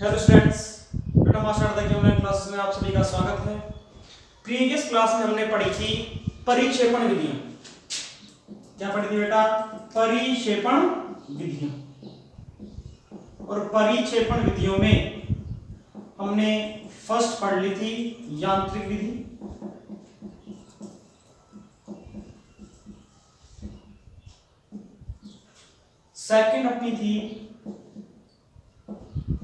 Hello students, बेटा master की online classes में आप सभी का स्वागत है। प्रीवियस क्लास में हमने पढ़ी थी परिक्षेपण विधियां। क्या पढ़ी थी बेटा? परिक्षेपण विधियां। और परिक्षेपण विधियों में हमने फर्स्ट पढ़ ली थी यांत्रिक विधि, सेकंड अपनी थी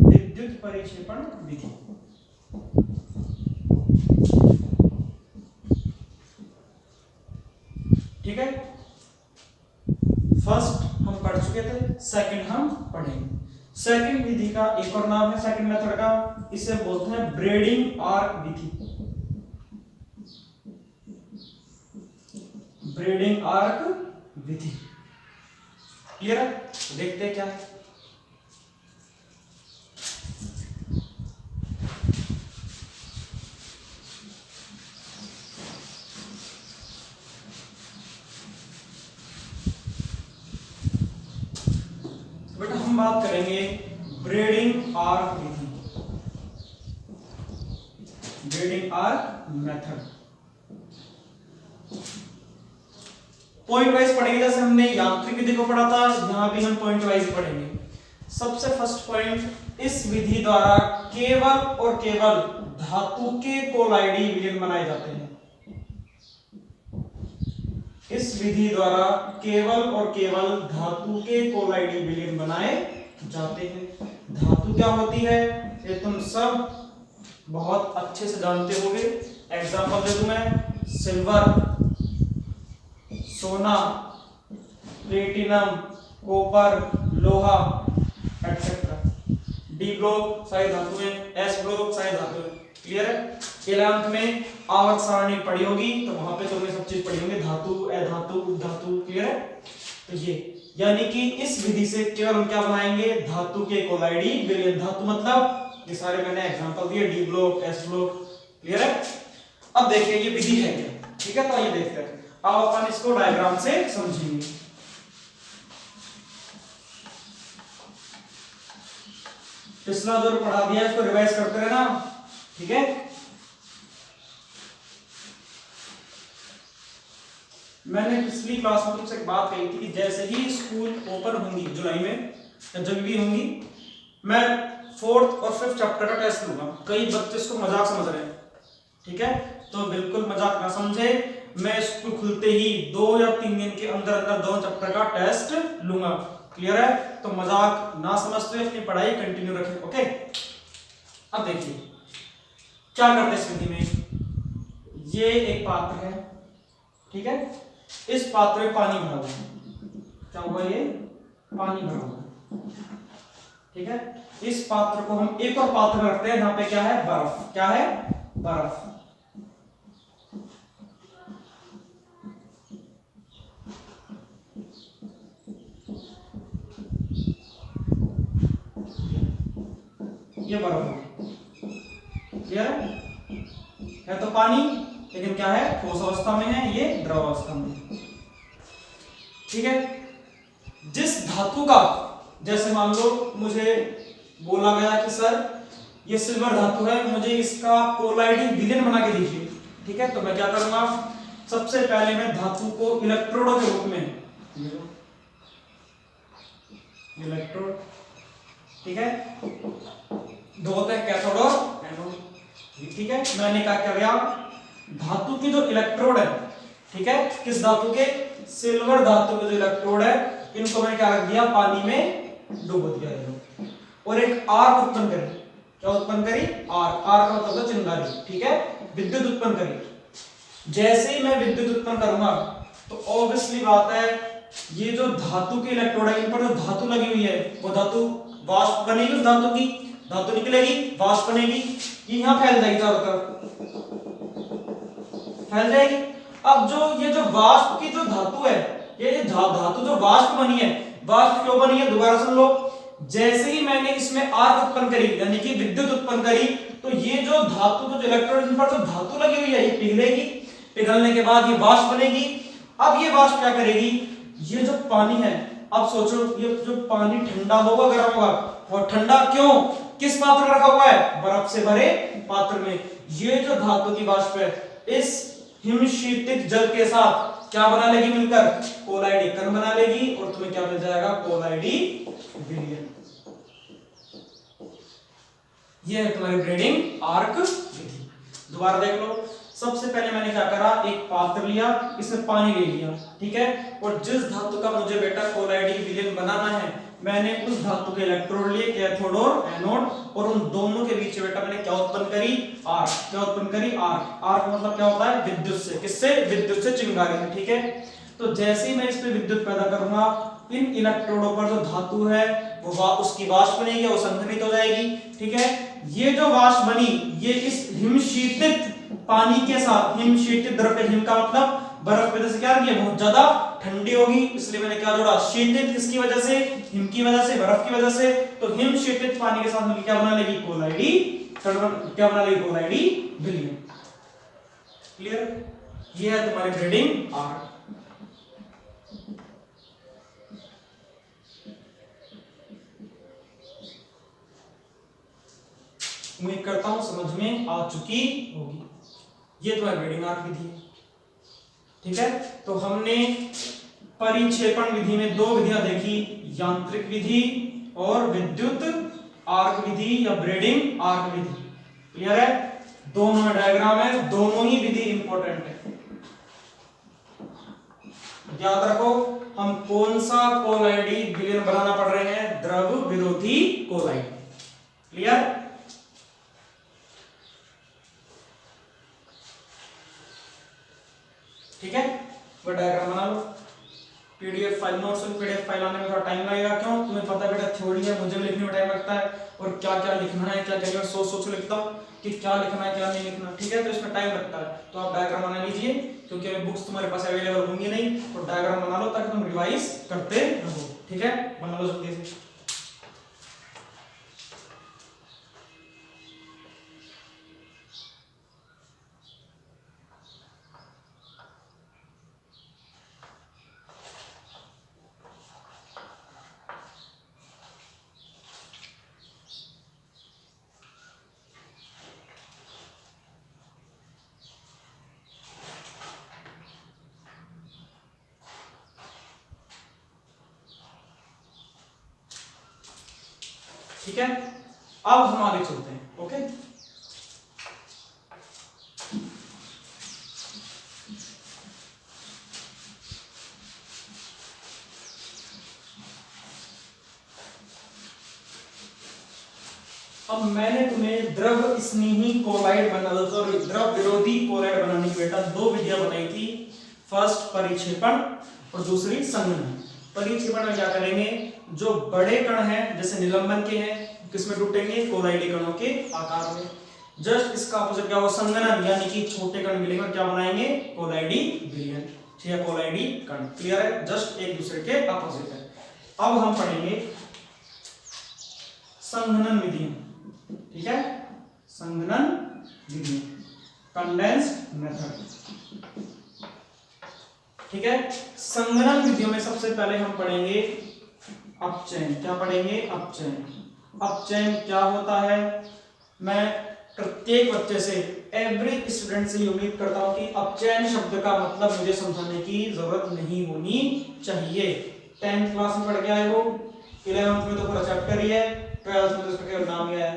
विद्युत परिक्षेपण विधि। ठीक है, फर्स्ट हम पढ़ चुके थे, सेकंड हम पढ़ेंगे। सेकंड विधि का एक और नाम है, सेकंड मेथड का, इसे बोलते हैं ब्रेडिंग आर्क विधि। ब्रेडिंग आर्क विधि क्लियर है? देखते हैं क्या है। बेटा हम बात करेंगे ब्रेडिंग आर्क विधि, Bredig arc method. Point wise पढ़ेंगे, जैसे हमने यांत्रिक विधि को पढ़ा था, यहां भी हम पॉइंट वाइज पढ़ेंगे। सबसे फर्स्ट पॉइंट, इस विधि द्वारा केवल और केवल धातु के कोलाइडी विलयन बनाए जाते हैं। इस विधि द्वारा केवल और केवल धातु के कोलाइडी विलयन बनाए जाते हैं। धातु क्या होती है ये तुम सब बहुत अच्छे से जानते होंगे। एग्जांपल दे दूं मैं, सिल्वर, सोना, प्लेटिनम, कॉपर, लोहा एक्सेट्रा। डी ब्लॉक सारी धातुएं, एस ब्लॉक सारी धातुएं। क्लियर है? 11th में आवर्त सारणी पढ़ी होगी तो वहां पे तुमने सब चीज पढ़ी होंगी, धातु, अधातु, धातु। क्लियर है? तो ये यानी कि इस विधि से केवल हम क्या बनाएंगे, धातु के कोलाइडी विलयन। धातु मतलब ये सारे मैंने एग्जांपल दिए, D block, S block. Clear है? अब देखिए ये विधि है क्या। ठीक है, तो ये देखते हैं। अब अपन इसको डायग्राम से समझेंगे। पिछला जो पढ़ा दिया इसको रिवाइज करते रहना। ठीक है, मैंने पिछली क्लास में तुमसे एक बात कही थी कि जैसे ही स्कूल ओपन होंगी जुलाई में या जब भी होंगी, मैं 4th और 5th चैप्टर का टेस्ट लूंगा। कई बच्चे इसको मजाक समझ रहे हैं, ठीक है, तो बिल्कुल मजाक ना समझे। मैं स्कूल खुलते ही 2 या 3 दिन के अंदर अंदर 2 चैप्टर का टेस्ट लूंगा। क्लियर है? तो मजाक ना समझते हुए अपनी पढ़ाई कंटिन्यू रखें। ओके, अब देखिए क्या करते हैं इस विधि में। ये एक पात्र है, ठीक है, इस पात्र में पानी भरा हुआ है। क्या हुआ? ये पानी भरा हुआ है। ठीक है, इस पात्र को हम एक और पात्र में रखते हैं जहां पे क्या है, बर्फ। क्या है? बर्फ। ये बर्फ क्लियर है तो पानी, लेकिन क्या है, ठोस अवस्था में है, ये द्रव अवस्था में। ठीक है, जिस धातु का, जैसे मान लो मुझे बोला गया कि सर ये सिल्वर धातु है, मुझे इसका कोलाइडी विलयन बना के दीजिए। ठीक है, तो मैं क्या करूंगा, सबसे पहले मैं धातु को इलेक्ट्रोडों के रूप में, इलेक्ट्रोड, ठीक है, दो होते हैं, कैथोड और एनोड। ठीक है, मैंने क्या किया, धातु की जो इलेक्ट्रोड है, ठीक है, किस धातु के, सिल्वर धातु के जो इलेक्ट्रोड है, इनको मैंने क्या रख दिया, पानी में डुबो दिया और एक आर्क उत्पन्न करी। क्या उत्पन्न करी? आर्क। आर्क का मतलब चिंगारी। ठीक है, विद्युत उत्पन्न करी। जैसे ही मैं विद्युत उत्पन्न करूंगा तो ऑब्वियसली बात है, ये जो धातु के इलेक्ट्रोड है, इन पर जो धातु लगी हुई है, वो धातु वाष्प बनेगी, उस धातु की धातु निकलेगी, वाष्प बनेगी, ये यहां फैल जाएगी, चारों तरफ फैल जाएगी। अब जो ये जो वाष्प की जो धातु है, ये धातु जो वाष्प बनी है, वाष्प क्यों बनी है, दोबारा सुन लो। जैसे ही मैंने इसमें आर्क उत्पन्न करी, यानी कि विद्युत उत्पन्न करी, तो ये जो धातु, जो इलेक्ट्रोड, इन पर जो धातु लगी हुई है, ये पिघलेगी। पिघलने के बाद ये वाष्प बनेगी। अब ये वाष्प क्या करेगी, ये जो पानी है, अब सोचो ये जो पानी ठंडा होगा गर्म होगा, और ठंडा क्यों, किस पात्र में रखा हुआ है? बर्फ से भरे पात्र में। ये जो धातु की वाष्प है इस हिमशीतित जल के साथ क्या बना लेगी मिलकर? कोलाइडी कण बना लेगी और तुम्हें क्या मिल जाएगा? कोलाइडी विलयन। ये है तुम्हारी ब्रीडिंग आर्क विधि। दोबारा देख लो। सबसे पहले मैंने क्या करा, एक पात्र लिया, इसमें पानी ले लिया, ठीक है, और जिस धातु का मुझे बेटा कोलाइडी विलयन बनाना है मैंने उस धातु के इलेक्ट्रोड लिए, कैथोड और एनोड, और उन दोनों के बीच बेटा मैंने क्या उत्पन्न करी? आर्क। क्या उत्पन्न करी? आर्क। आर्क मतलब क्या होता है? विद्युत से। किससे? विद्युत से, चिंगारी से, ठीक है। तो जैसे ही मैं इस पे विद्युत पैदा करूंगा इन इलेक्ट्रोडों पर जो धातु है वो उसकी वाष्प बनेगी, वो संघनित हो जाएगी, ठीक है। ये जो वाष्प बनी ये इस हिमशीतित पानी के साथ, हिमशीतित द्रव, हिम का मतलब बर्फ की वजह से क्या है? बहुत ज्यादा ठंडी होगी, इसलिए मैंने क्या जोड़ा? शीतित। किसकी वजह से? हिम की वजह से, बर्फ की वजह से। तो हिम शीतित पानी के साथ मिलकर क्या बना लेगी? कोलाइडी। क्या बना लेगी? कोलाइडी विलयन। क्लियर? ये है तुम्हारी ब्रीडिंग आर्क। उम्मीद करता हूं समझ में आ चुकी होगी। ये तुम्हारी ब्रीडिंग आर्क विधि है, ठीक है। तो हमने परिक्षेपण विधि में दो विधियां देखी, यांत्रिक विधि और विद्युत आर्क विधि या ब्रीडिंग आर्क विधि। क्लियर है? दोनों डायग्राम है, दोनों ही विधि इंपॉर्टेंट है। याद रखो हम कौन सा कोलाइडी विलयन बनाना पड़ रहे हैं? द्रव विरोधी कोलाइड। क्लियर? ठीक है, वो डायग्राम बना लो। पीडीएफ फाइल, नोट्स और पीडीएफ फाइल आने में थोड़ा टाइम लगेगा। क्यों? तुम्हें पता है बेटा थ्योरी है, मुझे भी लिखने में टाइम लगता है, और क्या क्या लिखना है, क्या क्या सोच लिखता हूँ कि क्या लिखना है क्या नहीं लिखना, ठीक है। तो इसमें टाइम लगता है, तो आप डायग्राम बना लीजिए, क्योंकि अभी बुक्स तुम्हारे पास अवेलेबल होंगी नहीं, तो डायग्राम बना लो ताकि तुम रिवाइज करते रहो, ठीक है। बना लो जल्दी से। ठीक है, अब हम आगे चलते हैं। ओके, अब मैंने तुम्हें द्रव स्नेही कोलाइड बना, सॉरी द्रव विरोधी कोलाइड बनाने की बेटा दो विधियां बताई थी। फर्स्ट परिक्षेपण और दूसरी संघनन। परिक्षेपण में क्या करेंगे, जो बड़े कण हैं जैसे निलंबन के हैं, किसमें टूटेंगे? कोलाइडी कणों के आकार में। जस्ट इसका अपोजिट क्या होगा? संघनन, यानी कि छोटे कण मिलेंगे, क्या बनाएंगे? कोलाइडी विलयन, ठीक है, कोलाइडी कण। क्लियर है? जस्ट एक दूसरे के अपोजिट है। अब हम पढ़ेंगे संघनन विधि, ठीक है, संघनन विधि, कंडेंस्ड मेथड, ठीक है। संघनन विधियों में सबसे पहले हम पढ़ेंगे अपचयन। क्या पढ़ेंगे? अपचयन। अपचयन क्या होता है? मैं प्रत्येक बच्चे से, एवरी स्टूडेंट से उम्मीद करता हूं कि अपचयन शब्द का मतलब मुझे समझाने की जरूरत नहीं होनी चाहिए। 10th क्लास में पढ़ के आए हो, 11th में तो पूरा चैप्टर ही है, 12th में तो इसका केवल नाम ही है,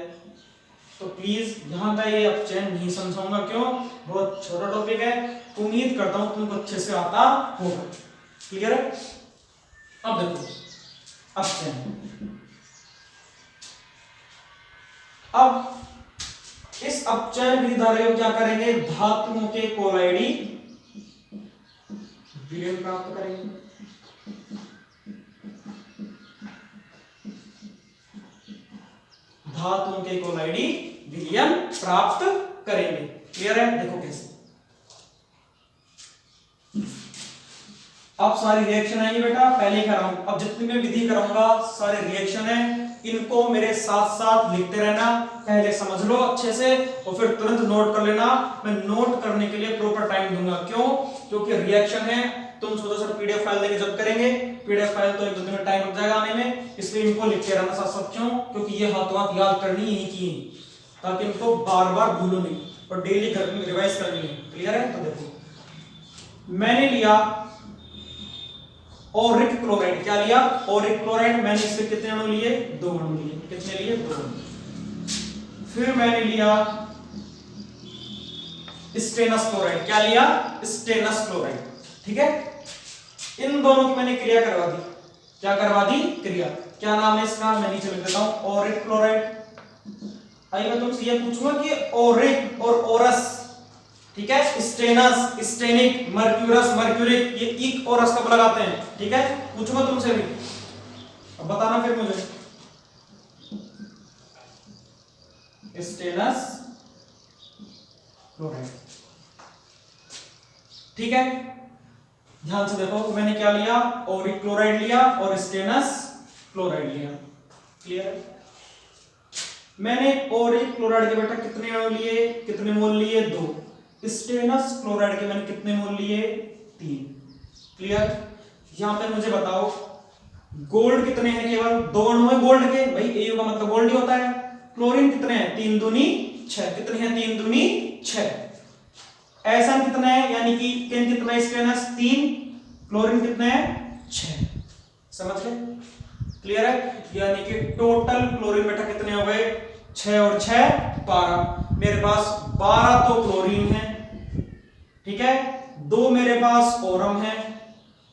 तो प्लीज यहां पे ये अपचयन नहीं समझाऊंगा। क्यों? बहुत छोटा टॉपिक है, उम्मीद करता हूं तुमको अच्छे से आता होगा। क्लियर है? अब देखो अपचयन। अब इस अपचयन विधि द्वारा हम क्या करेंगे? धातुओं के कोलाइडी विलयन प्राप्त करेंगे। धातुओं के कोलाइडी विलयन प्राप्त करेंगे। क्लियर है? देखो कैसे। अब सारी रिएक्शन आएंगी बेटा, पहले ही कराऊं, अब जितनी मैं विधि कराऊंगा सारे रिएक्शन है, इनको मेरे साथ साथ लिखते रहना, पहले समझ लो अच्छे से और फिर तुरंत नोट कर लेना। मैं नोट करने के लिए प्रॉपर टाइम दूंगा। क्यों? क्योंकि रिएक्शन है, तुम सोचो सर पीडीएफ फाइल लेके जब करेंगे, पीडीएफ फाइल तो 1-2 दिन में टाइम लग जाएगा आने में, इसलिए इनको लिख के रहना साथ साथ। क्यों? क्योंकि ये हाथों हाथ याद करनी यही की, ताकि इनको बार बार भूलो नहीं और डेली घर में रिवाइज करनी है। क्लियर है? तो देखो मैंने लिया ओरिक क्लोराइड। क्या लिया? Oric chloride. मैंने इससे कितने अणु लिए? 2 अणु लिए। कितने लिए? 2 अणु। फिर मैंने लिया स्टेनस क्लोराइड। क्या लिया? Stannous chloride. ठीक है, इन दोनों की मैंने क्रिया करवा दी। क्या करवा दी? क्रिया। क्या नाम है इसका? मैं नीचे लिख देता हूं, ओरिक क्लोराइड। आइए मैं तुमसे ये पूछूंगा कि ओरिक और ओरस, ठीक है, स्टेनस, स्टेनिक, मर्क्यूरस, मर्क्यूरिक, ये इक और रस कब लगाते हैं? ठीक है, पूछूंगा तुमसे भी, अब बताना फिर मुझे। Stannous chloride. ठीक है, ध्यान से देखो मैंने क्या लिया? ओरिक क्लोराइड लिया और स्टेनस क्लोराइड लिया। क्लियर? मैंने ओरिक क्लोराइड के बेटा कितने अणु लिए? कितने मोल लिए? 2। स्टेनस क्लोराइड के मैंने कितने मोल लिए? 3। क्लियर? यहां पे मुझे बताओ गोल्ड कितने हैं? केवल 2 अणु है गोल्ड के। भाई एयू का मतलब गोल्ड ही होता है। क्लोरीन कितने हैं? 3 दूनी 6। कितने हैं? 3 दूनी 6। एसएन कितना है? यानी कि केन कितना है? स्टेनस 3, क्लोरीन कितना है? 6। समझ गए? क्लियर है? यानी कि टोटल क्लोरीन बेटा कितने हो गए? 6 और 6 12। मेरे पास 12 तो क्लोरीन है, ठीक है, 2 मेरे पास ओरम है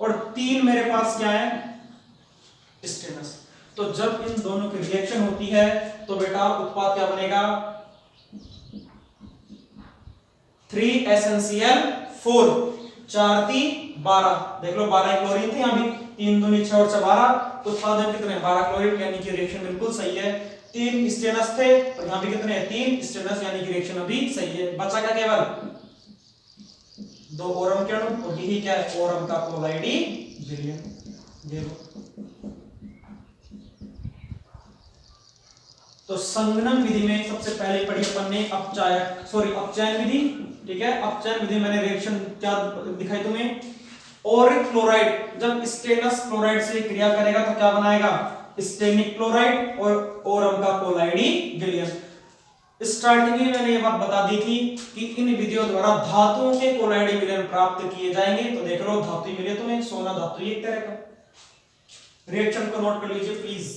और 3 मेरे पास क्या है? स्टेनस। तो जब इन दोनों की रिएक्शन होती है तो बेटा उत्पाद क्या बनेगा? 3SnCl4। 4 3 12। देख लो 12 क्लोरीन थे, यहां भी 3 दूनी 6 और 6 12। उत्पादन कितने? 12 क्लोरीन, यानी कि रिएक्शन बिल्कुल सही है। 3 स्टेनस थे और यहां भी कितने हैं? 3 स्टेनस, यानी कि रिएक्शन अभी सही है। बचा क्या? केवल 2 ओरम के अणु, और यही क्या है? ओरम का कोलाइडी विलयन। ये लो। तो संगणन विधि में सबसे पहले पढ़ी अपन ने अपचयन विधि। ठीक है, अपचयन विधि मैंने रिएक्शन क्या दिखाई तुम्हें? ओरिक क्लोराइड जब स्टेनस क्लोराइड से क्रिया करेगा तो क्या बनाएगा? स्टेनिक क्लोराइड और ओरम का कोलाइडी विलयन। स्टार्टिंग में मैंने ये बात बता दी थी कि इन विधियों द्वारा धातुओं के कोलाइडी विलयन प्राप्त किए जाएंगे। तो देख लो धातु मिले तुम्हें, सोना धातु एक तरह का। रिएक्शन को नोट कर लीजिए प्लीज।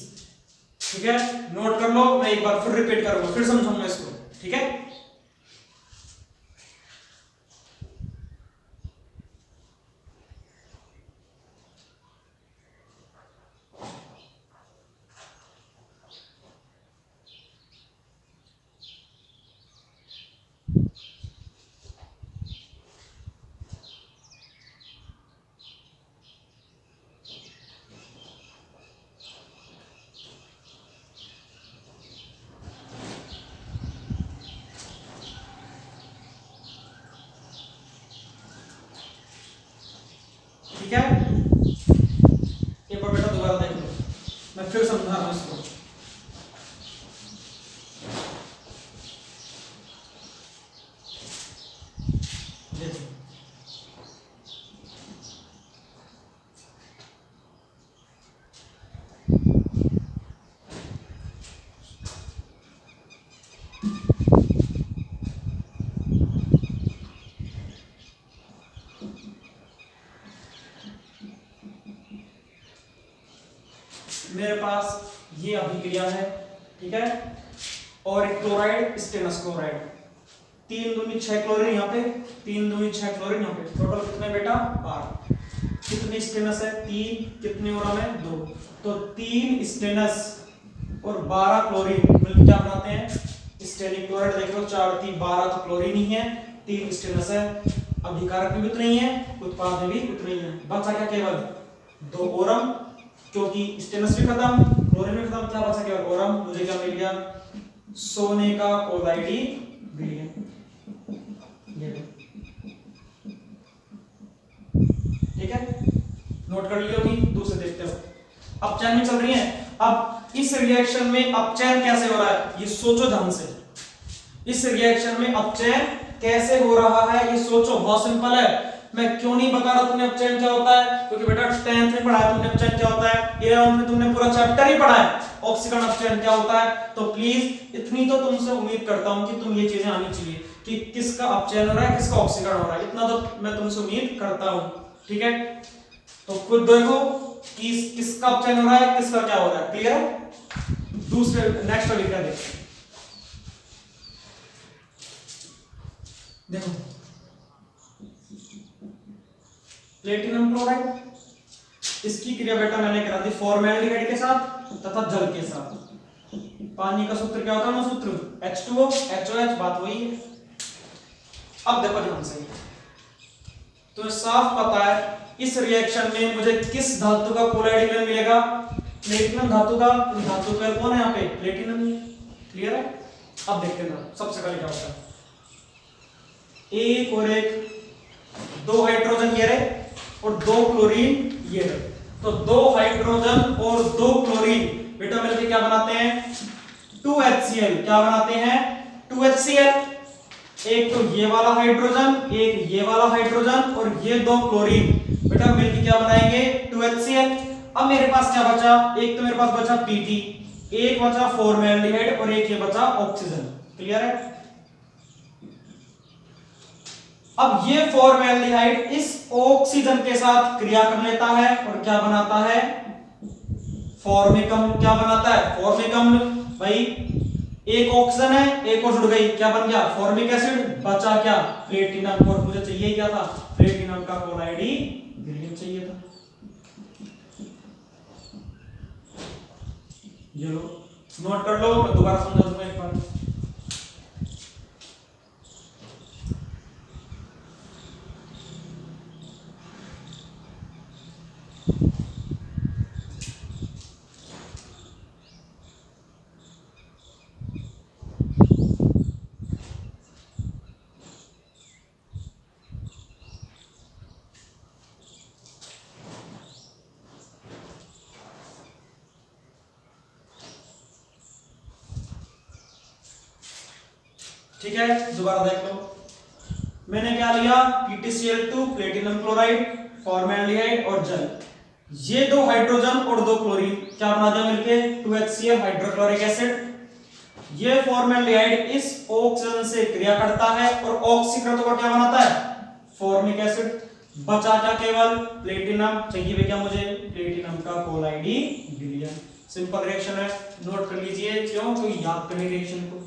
ठीक है, नोट कर लो, मैं एक बार फिर रिपीट करूंगा, फिर समझाऊंगा इसको। ठीक है, ठीक है, एक बार बेटा दोबारा देख लो, मैं फिर समझा रहा हूं इसको। देखो मेरे पास ये अभिक्रिया है, ठीक है, और एक क्लोराइड स्टेनस क्लोराइड, 3 दूनी 6 क्लोरीन यहाँ पे, 3 दूनी 6 क्लोरीन यहाँ पे, टोटल कितने बेटा? 12। कितनी स्टेनस है? 3। कितने ओरम है? 2। तो 3 स्टेनस और 12 क्लोरीन मिलकर क्या बनाते हैं? स्टेनिक क्लोराइड। देख लो 4 3 12 तो क्लोरीन ही है, 3 स्टेनस है, अभिकारक में भी उतना ही है, उत्पाद में भी उतना ही है। बचा क्या? केवल 2 ओरम, क्योंकि स्टेनस भी खत्म, क्लोरीन भी खत्म, क्या बचा? केवल ओरम। मुझे क्या मिल गया? सोने का कोलाइडी विलयन। ठीक है, नोट कर लियो। दूसरे देखते हो, अपचयन में चल रही है। अब इस रिएक्शन में अपचयन कैसे हो रहा है ये सोचो ध्यान से। इस रिएक्शन में अपचयन कैसे हो रहा है ये सोचो, बहुत सिंपल है। मैं क्यों नहीं बता रहा तुम्हें अपचयन क्या होता है, क्योंकि बेटा 10th में पढ़ा है तुमने अपचयन क्या होता है, 11th में तुमने पूरा चैप्टर ही पढ़ा है ऑक्सीकरण अपचयन क्या होता है। तो प्लीज इतनी तो तुमसे उम्मीद करता हूं कि तुम ये चीजें आनी चाहिए कि किसका अपचयन हो रहा है, किसका ऑक्सीकरण हो रहा है, इतना तो मैं तुमसे उम्मीद करता हूं। ठीक है, तो खुद देखो कि किसका अपचयन हो रहा है, किसका क्या हो रहा है। क्लियर है। दूसरे नेक्स्ट टॉपिक का देखो प्लेटिनम क्लोराइड, इसकी क्रिया बेटा मैंने करा दी फॉर्मेल्डिहाइड के साथ तथा जल के साथ। पानी का सूत्र क्या होता है ना, सूत्र H2O HOH, बात वही है। अब देखो ध्यान से, तो साफ पता है इस रिएक्शन में मुझे किस धातु का क्लोराइड मिलेगा, प्लेटिनम धातु का। धातु का कौन है यहाँ पे, प्लेटिनम। क्लियर है। अब देखते हैं सबसे पहले क्या होता है, एक और एक, दो हाइड्रोजन ये रहे और दो क्लोरीन ये रहे। तो दो हाइड्रोजन और दो क्लोरीन बेटा मिलकर क्या बनाते हैं, 2HCl। क्या बनाते हैं, 2HCl। एक तो ये वाला हाइड्रोजन, एक ये वाला हाइड्रोजन और ये दो क्लोरीन बेटा मिलकर क्या बनाएंगे, 2HCl। अब मेरे पास क्या बचा, एक तो मेरे पास बचा Pt, एक बचा फॉर्मेल्डिहाइड और एक ये बचा ऑक्सीजन। क्लियर है। अब ये फॉर्मेल्डिहाइड इस ऑक्सीजन के साथ क्रिया कर लेता है और क्या बनाता है, फॉर्मिक अम्ल। क्या बनाता है, फॉर्मिक अम्ल। भाई एक ऑक्सीजन है, एक और जुड़ गई, क्या बन गया, फॉर्मिक एसिड। बचा क्या, प्लेटिनम। और मुझे चाहिए क्या था, प्लेटिनम का क्लोराइड ही चाहिए था। ये लो नोट कर लो, मैं दोबारा समझा दूंगा एक बार। ठीक है, दोबारा देख लो। मैंने क्या लिया, PtCl2, प्लेटिनम क्लोराइड, फॉर्मेल्डिहाइड और जल। ये दो हाइड्रोजन और दो क्लोरीन क्या बना दिया मिलके, 2HCl हाइड्रोक्लोरिक एसिड। ये फॉर्मेल्डिहाइड इस ऑक्सीजन से क्रिया करता है और ऑक्सीकृत को क्या बनाता है, फॉर्मिक एसिड। बचा क्या, केवल प्लेटिनम। चाहिए भी क्या मुझे, प्लेटिनम का क्लोराइड ही विलयन। सिंपल रिएक्शन है, नोट कर लीजिए। क्यों, क्योंकि याद करने रिएक्शन को।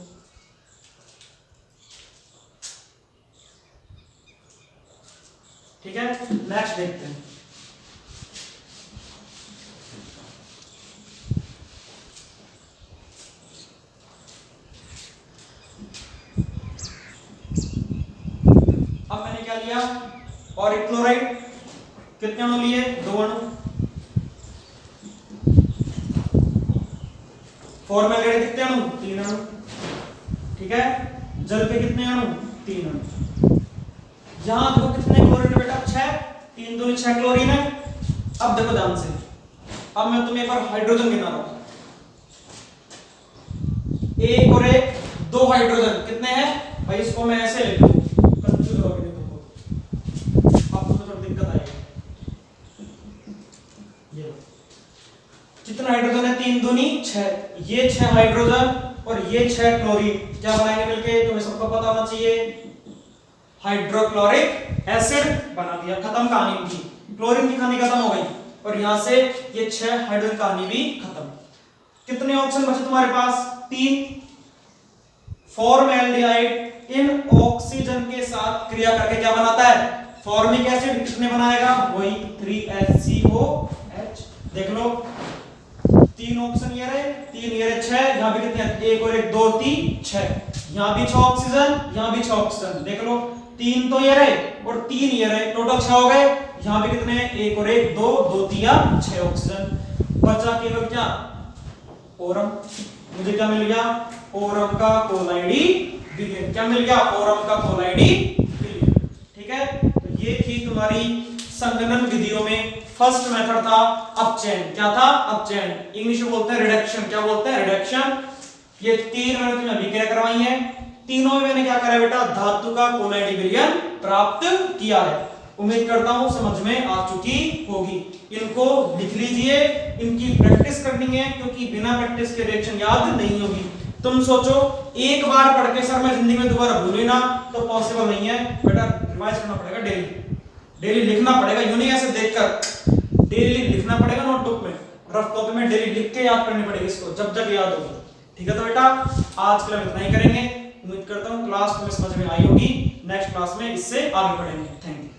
ठीक है, नेक्स्ट देखते हैं। अब मैंने क्या लिया, और एक क्लोराइड। कितने अणु लिए, दो अणु। फॉर्मेल्डिहाइड कितने अणु, तीन अणु। ठीक है, जल के कितने अणु, तीन अणु। यहां देखो कितने क्लोरीन बेटा, 6। 3 दूनी 6 क्लोरीन है। अब देखो ध्यान से, अब मैं तुम्हें एक बार हाइड्रोजन गिना रहा हूं। एक और एक, दो हाइड्रोजन कितने हैं भाई, इसको मैं ऐसे लिख दूं, कंफ्यूज होगे नहीं तुमको, अब तुम्हें थोड़ी दिक्कत आएगी। ये कितना हाइड्रोजन है, 3 दूनी 6। ये 6 हाइड्रोजन और ये 6 क्लोरीन क्या बनाएंगे मिलके, तुम्हें सबको पता होना चाहिए, हाइड्रोक्लोरिक एसिड बना दिया। खत्म कहानी इनकी, क्लोरीन की कहानी खत्म हो गई और यहां से ये 6 हाइड्रोजन कहानी भी खत्म। कितने ऑप्शन बचे तुम्हारे पास, 3। फॉर्मेल्डिहाइड इन ऑक्सीजन के साथ क्रिया करके क्या बनाता है, फॉर्मिक एसिड। कितने बनाएगा, वही 3HCOH। देख लो 3 ऑप्शन ये रहे, 3 ये रहे, 6। यहां भी कितने, एक और एक, 2 3 6। यहां भी 6 ऑक्सीजन, यहां भी 6 ऑक्सीजन। देख लो 3 तो ये रहे और 3 ये रहे, टोटल 6 हो गए। यहां भी कितने, एक और एक, 2 2 3 6 ऑक्सीजन। बचा केवल क्या, ओरम। मुझे क्या मिल गया, ओरम का क्लोराइडी विलयन। क्या मिल गया, ओरम का क्लोराइडी विलयन। ठीक है, तो ये थी तुम्हारी संगणन विधियों में फर्स्ट मेथड था अपचयन। क्या था, अपचयन। इंग्लिश में बोलते हैं रिडक्शन। क्या बोलते हैं, रिडक्शन। ये 3 मैंने तुम्हें अभी क्या करवाई है। तीनों में मैंने क्या करा बेटा, धातु का क्लोराइड विलयन प्राप्त किया है। उम्मीद करता हूं समझ में आ चुकी होगी। इनको लिख लीजिए, इनकी प्रैक्टिस करनी है क्योंकि बिना प्रैक्टिस के रिएक्शन याद नहीं होगी। तुम सोचो एक बार पढ़ के सर मैं जिंदगी में दोबारा भूलूं ना, तो पॉसिबल नहीं है बेटा, रिवाइज करना पड़ेगा डेली, डेली लिखना पड़ेगा, यूं नहीं ऐसे देखकर, डेली लिखना पड़ेगा नोटबुक में, रफ कॉपी में डेली लिख के याद करनी पड़ेगी इसको, जब जब याद होगी। ठीक है तो बेटा आज के लिए इतना ही करेंगे। उम्मीद करता हूं क्लास तुम्हें समझ में आई होगी, नेक्स्ट क्लास में इससे आगे बढ़ेंगे। Thank you.